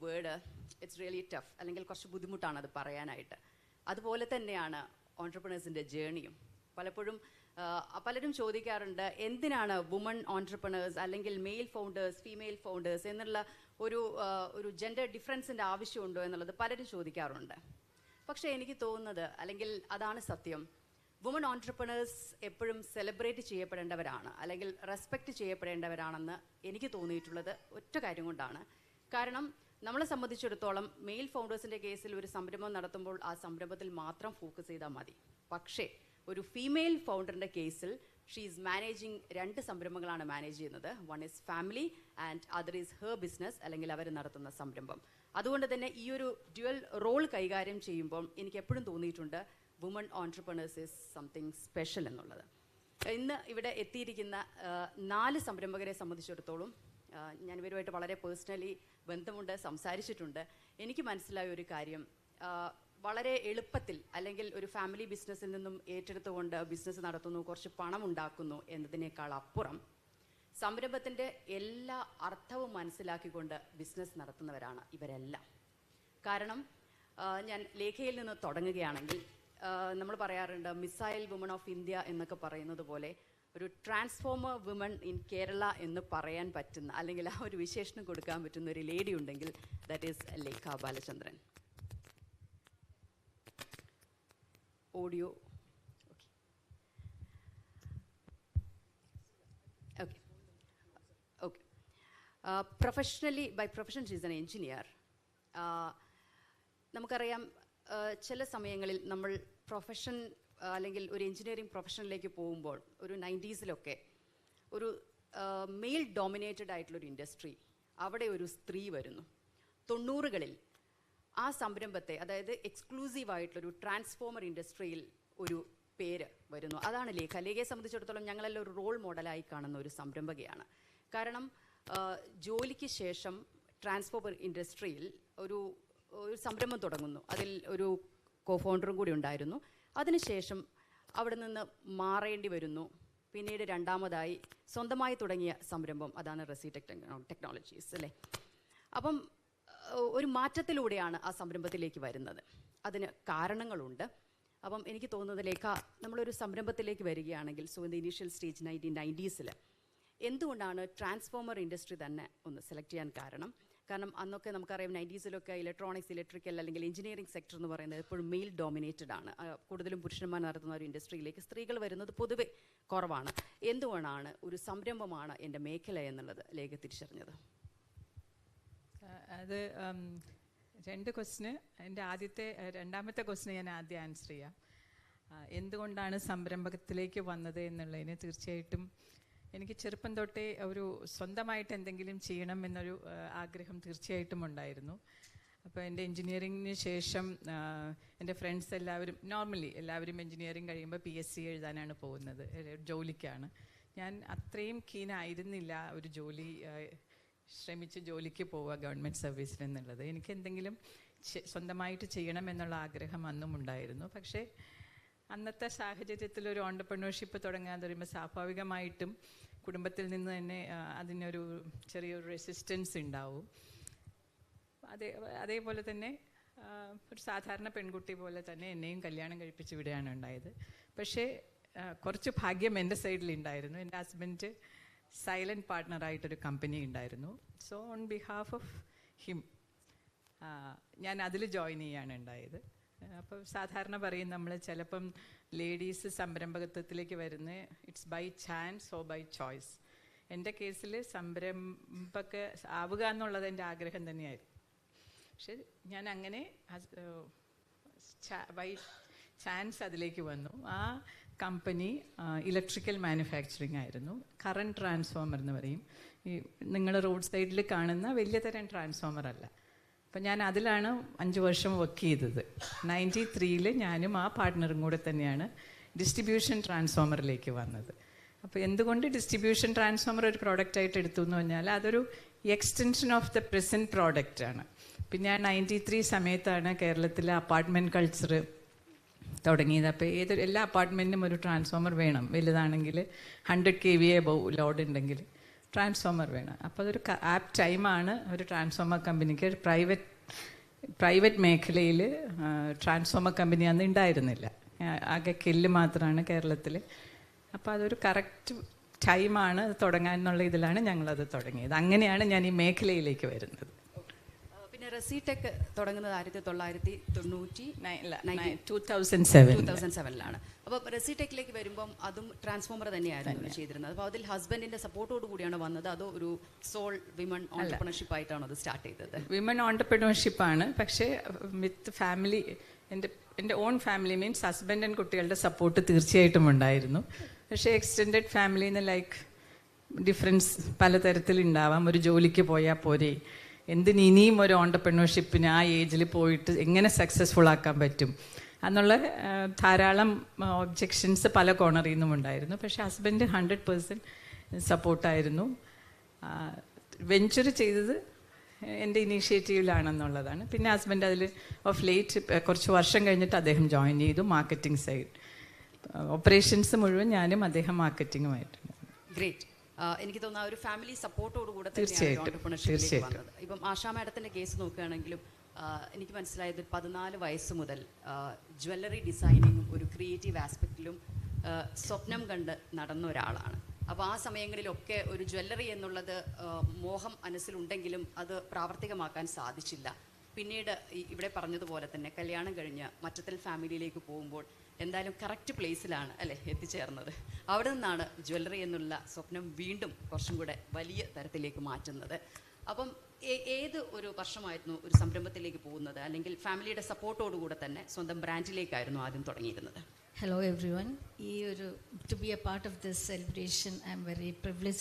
Word it's really tough, അല്ലെങ്കിൽ കുറച്ച് ബുദ്ധിമുട്ടാണ് അത് പറയാനായിട്ട്. അതുപോലെ തന്നെയാണ് ഓൺട്രപ്രണേഴ്സിൻ്റെ ജേണിയും. പലപ്പോഴും പലരും ചോദിക്കാറുണ്ട്, എന്തിനാണ് വുമൺ ഓൺട്രപ്രണേഴ്സ് അല്ലെങ്കിൽ മെയിൽ ഫൗണ്ടേഴ്സ്, ഫീമെയിൽ ഫൗണ്ടേഴ്സ് എന്നുള്ള ഒരു ജെൻഡർ ഡിഫറൻസിൻ്റെ ആവശ്യമുണ്ടോ എന്നുള്ളത് പലരും ചോദിക്കാറുണ്ട്. പക്ഷേ എനിക്ക് തോന്നുന്നത്, അല്ലെങ്കിൽ അതാണ് സത്യം, വുമൺ ഓൺട്രപ്രണേഴ്സ് എപ്പോഴും സെലിബ്രേറ്റ് ചെയ്യപ്പെടേണ്ടവരാണ്, അല്ലെങ്കിൽ റെസ്പെക്റ്റ് ചെയ്യപ്പെടേണ്ടവരാണെന്ന് എനിക്ക് തോന്നിയിട്ടുള്ളത് ഒറ്റ കാര്യം കൊണ്ടാണ്. കാരണം നമ്മളെ സംബന്ധിച്ചിടത്തോളം മെയിൽ ഫൗണ്ടേഴ്സിൻ്റെ കേസിൽ ഒരു സംരംഭം നടത്തുമ്പോൾ ആ സംരംഭത്തിൽ മാത്രം ഫോക്കസ് ചെയ്താൽ മതി. പക്ഷേ ഒരു ഫീമെയിൽ ഫൗണ്ടറിൻ്റെ കേസിൽ ഷീ ഈസ് മാനേജിങ് 2 സംരംഭങ്ങളാണ് മാനേജ് ചെയ്യുന്നത്. One is family and other is her business, അല്ലെങ്കിൽ അവർ നടത്തുന്ന സംരംഭം. അതുകൊണ്ട് തന്നെ ഈ ഒരു ഡ്യുവൽ റോൾ കൈകാര്യം ചെയ്യുമ്പോൾ എനിക്ക് എപ്പോഴും തോന്നിയിട്ടുണ്ട് woman entrepreneurs is something special എന്നുള്ളത്. ഇന്ന് ഇവിടെ എത്തിയിരിക്കുന്ന 4 സംരംഭകരെ സംബന്ധിച്ചിടത്തോളം ഞാൻ ഇവരുമായിട്ട് വളരെ പേഴ്സണലി ബന്ധമുണ്ട്, സംസാരിച്ചിട്ടുണ്ട്. എനിക്ക് മനസ്സിലായ ഒരു കാര്യം, വളരെ എളുപ്പത്തിൽ അല്ലെങ്കിൽ ഒരു ഫാമിലി ബിസിനസ്സിൽ നിന്നും ഏറ്റെടുത്തുകൊണ്ട് ബിസിനസ് നടത്തുന്നു, കുറച്ച് പണം ഉണ്ടാക്കുന്നു എന്നതിനേക്കാൾ അപ്പുറം സംരംഭത്തിൻ്റെ എല്ലാ അർത്ഥവും മനസ്സിലാക്കിക്കൊണ്ട് ബിസിനസ് നടത്തുന്നവരാണ് ഇവരെല്ലാം. കാരണം ഞാൻ ലേഖയിൽ നിന്ന് തുടങ്ങുകയാണെങ്കിൽ, നമ്മൾ പറയാറുണ്ട് മിസൈൽ വുമൺ ഓഫ് ഇന്ത്യ എന്നൊക്കെ പറയുന്നത് പോലെ ഒരു ട്രാൻസ്ഫോമർ വുമൺ ഇൻ കേരള എന്ന് പറയാൻ പറ്റുന്ന, അല്ലെങ്കിൽ ആ ഒരു വിശേഷണം കൊടുക്കാൻ പറ്റുന്ന ഒരു ലേഡി ഉണ്ടെങ്കിൽ that is Lekha Balachandran. Audio okay okay. Professionally, by profession she is an engineer. നമുക്കറിയാം ചില സമയങ്ങളിൽ നമ്മൾ പ്രൊഫഷൻ അല്ലെങ്കിൽ ഒരു എൻജിനീയറിംഗ് പ്രൊഫഷനിലേക്ക് പോകുമ്പോൾ ഒരു 90s ഒരു മെയിൽ ഡോമിനേറ്റഡ് ആയിട്ടുള്ളൊരു ഇൻഡസ്ട്രി, അവിടെ ഒരു സ്ത്രീ വരുന്നു. 90s ആ സംരംഭത്തെ, അതായത് എക്സ്ക്ലൂസീവായിട്ടുള്ളൊരു ട്രാൻസ്ഫോമർ ഇൻഡസ്ട്രിയിൽ ഒരു പേര് വരുന്നു. അതാണ് ലേഖ. ലേഖയെ സംബന്ധിച്ചിടത്തോളം ഞങ്ങളെല്ലാം ഒരു റോൾ മോഡലായി കാണുന്ന ഒരു സംരംഭകയാണ്. കാരണം ജോലിക്ക് ശേഷം ട്രാൻസ്ഫോമർ ഇൻഡസ്ട്രിയിൽ ഒരു സംരംഭം തുടങ്ങുന്നു. അതിൽ ഒരു കോഫൗണ്ടറും കൂടി ഉണ്ടായിരുന്നു. അതിനുശേഷം അവിടെ നിന്ന് മാറേണ്ടി വരുന്നു. പിന്നീട് രണ്ടാമതായി സ്വന്തമായി തുടങ്ങിയ സംരംഭം, അതാണ് റെസിടെക് ടെക്നോളജീസ് അല്ലേ. അപ്പം ഒരു മാറ്റത്തിലൂടെയാണ് ആ സംരംഭത്തിലേക്ക് വരുന്നത്. അതിന് കാരണങ്ങളുണ്ട്. അപ്പം എനിക്ക് തോന്നുന്നത് ലേഖ, നമ്മളൊരു സംരംഭത്തിലേക്ക് വരികയാണെങ്കിൽ, so in the initial stage 1990s എന്തുകൊണ്ടാണ് ട്രാൻസ്ഫോമർ ഇൻഡസ്ട്രി തന്നെ ഒന്ന് സെലക്ട് ചെയ്യാൻ കാരണം? കാരണം അന്നൊക്കെ നമുക്കറിയാം 90s ഇലക്ട്രോണിക്സ്, ഇലക്ട്രിക്കൽ അല്ലെങ്കിൽ എഞ്ചിനീയറിംഗ് സെക്ടർ എന്ന് പറയുന്നത് എപ്പോഴും മെയിൽ ഡോമിനേറ്റഡ് ആണ്. കൂടുതലും പുരുഷന്മാർ നടത്തുന്ന ഒരു ഇൻഡസ്ട്രിയിലേക്ക് സ്ത്രീകൾ വരുന്നത് പൊതുവെ കുറവാണ്. എന്തുകൊണ്ടാണ് ഒരു സംരംഭമാണ് എൻ്റെ മേഖല എന്നുള്ളത് ലേഖ തിരിച്ചറിഞ്ഞത്? അത് 2 ക്വസ്റ്റിന്, എൻ്റെ രണ്ടാമത്തെ ക്വസ്റ്റിന് ഞാൻ ആദ്യം ആൻസർ ചെയ്യാം. എന്തുകൊണ്ടാണ് സംരംഭത്തിലേക്ക് വന്നത് എന്നുള്ളതിന് തീർച്ചയായിട്ടും എനിക്ക് ചെറുപ്പം തൊട്ടേ ഒരു സ്വന്തമായിട്ട് എന്തെങ്കിലും ചെയ്യണം എന്നൊരു ആഗ്രഹം തീർച്ചയായിട്ടും ഉണ്ടായിരുന്നു. അപ്പോൾ എൻ്റെ എൻജിനീയറിങ്ങിന് ശേഷം എൻ്റെ ഫ്രണ്ട്സ് എല്ലാവരും എൻജിനീയറിങ് കഴിയുമ്പോൾ PSC എഴുതാനാണ് പോകുന്നത്, ജോലിക്കാണ്. ഞാൻ അത്രയും കീനായിരുന്നില്ല ഒരു ശ്രമിച്ച് ജോലിക്ക് പോവുക ഗവൺമെൻറ് സർവീസിൽ എന്നുള്ളത്. എനിക്ക് എന്തെങ്കിലും സ്വന്തമായിട്ട് ചെയ്യണം എന്നുള്ള ആഗ്രഹം അന്നും ഉണ്ടായിരുന്നു. പക്ഷേ അന്നത്തെ സാഹചര്യത്തിൽ ഒരു ഓൺട്രപ്രണർഷിപ്പ് തുടങ്ങാൻ പറയുമ്പോൾ സ്വാഭാവികമായിട്ടും കുടുംബത്തിൽ നിന്ന് തന്നെ അതിനൊരു ചെറിയൊരു റെസിസ്റ്റൻസ് ഉണ്ടാവും. അതേപോലെ തന്നെ ഒരു സാധാരണ പെൺകുട്ടി പോലെ തന്നെ എന്നെയും കല്യാണം കഴിപ്പിച്ച് വിടുകയാണ് ഉണ്ടായത്. പക്ഷേ കുറച്ച് ഭാഗ്യം എൻ്റെ സൈഡിലുണ്ടായിരുന്നു. എൻ്റെ ഹസ്ബൻഡ് സൈലൻറ്റ് പാർട്ട്ണറായിട്ടൊരു കമ്പനി ഉണ്ടായിരുന്നു. So on behalf of him ഞാൻ അതിൽ ജോയിൻ ചെയ്യാണ് ഉണ്ടായത്. അപ്പോൾ സാധാരണ പറയും നമ്മൾ ചിലപ്പം ലേഡീസ് സംരംഭകത്വത്തിലേക്ക് വരുന്നത് it's by chance or by choice. എൻ്റെ കേസിൽ സംരംഭക ആവുക എന്നുള്ളത് എൻ്റെ ആഗ്രഹം തന്നെയായിരുന്നു. പക്ഷെ ഞാൻ അങ്ങനെ ബൈ ചാൻസ് അതിലേക്ക് വന്നു. ആ കമ്പനി ഇലക്ട്രിക്കൽ മാനുഫാക്ചറിങ് ആയിരുന്നു. കറണ്ട് ട്രാൻസ്ഫോമർ എന്ന് പറയും. ഈ നിങ്ങൾ റോഡ് സൈഡിൽ കാണുന്ന വലിയ തരം ട്രാൻസ്ഫോമർ അല്ല. അപ്പം ഞാൻ അതിലാണ് 5 വർഷം വർക്ക് ചെയ്തത്. 93 ഞാനും ആ പാർട്ട്ണറും കൂടെ തന്നെയാണ് ഡിസ്ട്രിബ്യൂഷൻ ട്രാൻസ്ഫോമറിലേക്ക് വന്നത്. അപ്പോൾ എന്തുകൊണ്ട് ഡിസ്ട്രിബ്യൂഷൻ ട്രാൻസ്ഫോമർ ഒരു പ്രോഡക്റ്റായിട്ട് എടുത്തു എന്ന് പറഞ്ഞാൽ അതൊരു എക്സ്റ്റൻഷൻ ഓഫ് ദ പ്രസൻറ്റ് പ്രോഡക്റ്റാണ്. പിന്നെ ഞാൻ 93 സമയത്താണ് കേരളത്തിലെ അപ്പാർട്ട്മെൻറ്റ് കൾച്ചർ തുടങ്ങിയത്. അപ്പോൾ എല്ലാ അപ്പാർട്ട്മെൻറ്റിനും ഒരു ട്രാൻസ്ഫോമർ വേണം. വലുതാണെങ്കിൽ 100 kVA ലോഡ് ഉണ്ടെങ്കിൽ. ട്രാൻസ്ഫോമർ വേണം. അപ്പോൾ അതൊരു ആപ്റ്റ് ടൈമാണ് ഒരു ട്രാൻസ്ഫോമർ കമ്പനിക്ക്. പ്രൈവറ്റ് മേഖലയിൽ ട്രാൻസ്ഫോമർ കമ്പനി അന്ന് ഉണ്ടായിരുന്നില്ല, ആകെ കെല്ല് മാത്രമാണ് കേരളത്തിൽ. അപ്പോൾ അതൊരു കറക്റ്റ് ടൈമാണ് അത് തുടങ്ങാൻ എന്നുള്ള ഇതിലാണ് ഞങ്ങളത് തുടങ്ങിയത്. അങ്ങനെയാണ് ഞാൻ ഈ മേഖലയിലേക്ക് വരുന്നത്. പിന്നെ റെസിടെക് തുടങ്ങുന്നത് 2007 അപ്പോൾ റെസിടെക്കിലേക്ക് വരുമ്പം അതും ട്രാൻസ്ഫോമർ തന്നെയായിരുന്നു ചെയ്തിരുന്നത്. അപ്പോൾ അതിൽ ഹസ്ബൻഡിന്റെ സപ്പോർട്ടോട് കൂടിയാണ് വന്നത്, അതോ ഒരു സോൾ വിമൺ ഓൺടർപ്രണർഷിപ്പ് ആയിട്ടാണോ അത് സ്റ്റാർട്ട് ചെയ്തത്? വിമൺ ഓൺടർപ്രണർഷിപ്പാണ്, പക്ഷേ വിത്ത് ഫാമിലി, എൻ്റെ on family means husband and കുട്ടികളുടെ സപ്പോർട്ട് തീർച്ചയായിട്ടും ഉണ്ടായിരുന്നു. പക്ഷേ എക്സ്റ്റെൻഡഡ് ഫാമിലിന്ന് ലൈക്ക് ഡിഫറൻസ് പലതരത്തിലുണ്ടാവാം. ഒരു ജോലിക്ക് പോയാൽ പോരെ, എന്തിന് ഇനിയും ഒരു ഓൺടർപ്രണർഷിപ്പിന് ആ ഏജിൽ പോയിട്ട് എങ്ങനെ സക്സസ്ഫുൾ ആക്കാൻ പറ്റും എന്നുള്ള ധാരാളം ഒബ്ജെക്ഷൻസ് പല കോർണറിൽ നിന്നും ഉണ്ടായിരുന്നു. പക്ഷേ ഹസ്ബൻഡ് 100% സപ്പോർട്ടായിരുന്നു. വെഞ്ചർ ചെയ്തത് എൻ്റെ ഇനീഷ്യേറ്റീവിലാണെന്നുള്ളതാണ്. പിന്നെ ഹസ്ബൻഡ് അതിൽ ഓഫ് ലേറ്റ് കുറച്ച് വർഷം കഴിഞ്ഞിട്ട് അദ്ദേഹം ജോയിൻ ചെയ്തു മാർക്കറ്റിംഗ് സൈഡ്. ഓപ്പറേഷൻസ് മുഴുവൻ ഞാനും അദ്ദേഹം മാർക്കറ്റിംഗുമായിട്ടുണ്ട്. ഗ്രേറ്റ്. എനിക്ക് തോന്നുന്ന ഒരു ഫാമിലി സപ്പോർട്ടോട് കൂടെ തന്നെയാണ് ഓൺടർപ്രണർഷിപ്പിലേക്ക് വന്നത്. ഇപ്പം ആശാ മാഡത്തിന്റെ കേസ് നോക്കുകയാണെങ്കിലും എനിക്ക് മനസ്സിലായത് 14 വയസ്സ് മുതൽ ജ്വല്ലറി ഡിസൈനിങ്ങും ഒരു ക്രിയേറ്റീവ് ആസ്പെക്റ്റിലും സ്വപ്നം കണ്ട് നടന്ന ഒരാളാണ്. അപ്പോൾ ആ സമയങ്ങളിലൊക്കെ ഒരു ജ്വല്ലറി എന്നുള്ളത് മോഹം മനസ്സിലുണ്ടെങ്കിലും അത് പ്രാവർത്തികമാക്കാൻ സാധിച്ചില്ല. പിന്നീട് ഇവിടെ പറഞ്ഞതുപോലെ തന്നെ കല്യാണം കഴിഞ്ഞ് മറ്റത്തിൽ ഫാമിലിയിലേക്ക് പോകുമ്പോൾ എന്തായാലും കറക്റ്റ് പ്ലേസിലാണ് അല്ലേ എത്തിച്ചേർന്നത്. അവിടെ നിന്നാണ് ജ്വല്ലറി എന്നുള്ള സ്വപ്നം വീണ്ടും കുറച്ചും കൂടെ വലിയ തരത്തിലേക്ക് മാറ്റുന്നത്. അപ്പം ഏത് ഒരു വർഷമായിരുന്നു ഒരു സംരംഭത്തിലേക്ക് പോകുന്നത്, അല്ലെങ്കിൽ ഫാമിലിയുടെ സപ്പോർട്ടോടുകൂടെ തന്നെ സ്വന്തം ബ്രാൻഡിലേക്കായിരുന്നു ആദ്യം തുടങ്ങിയിരുന്നത്? Hello everyone. To be a part of this celebration, I am very privileged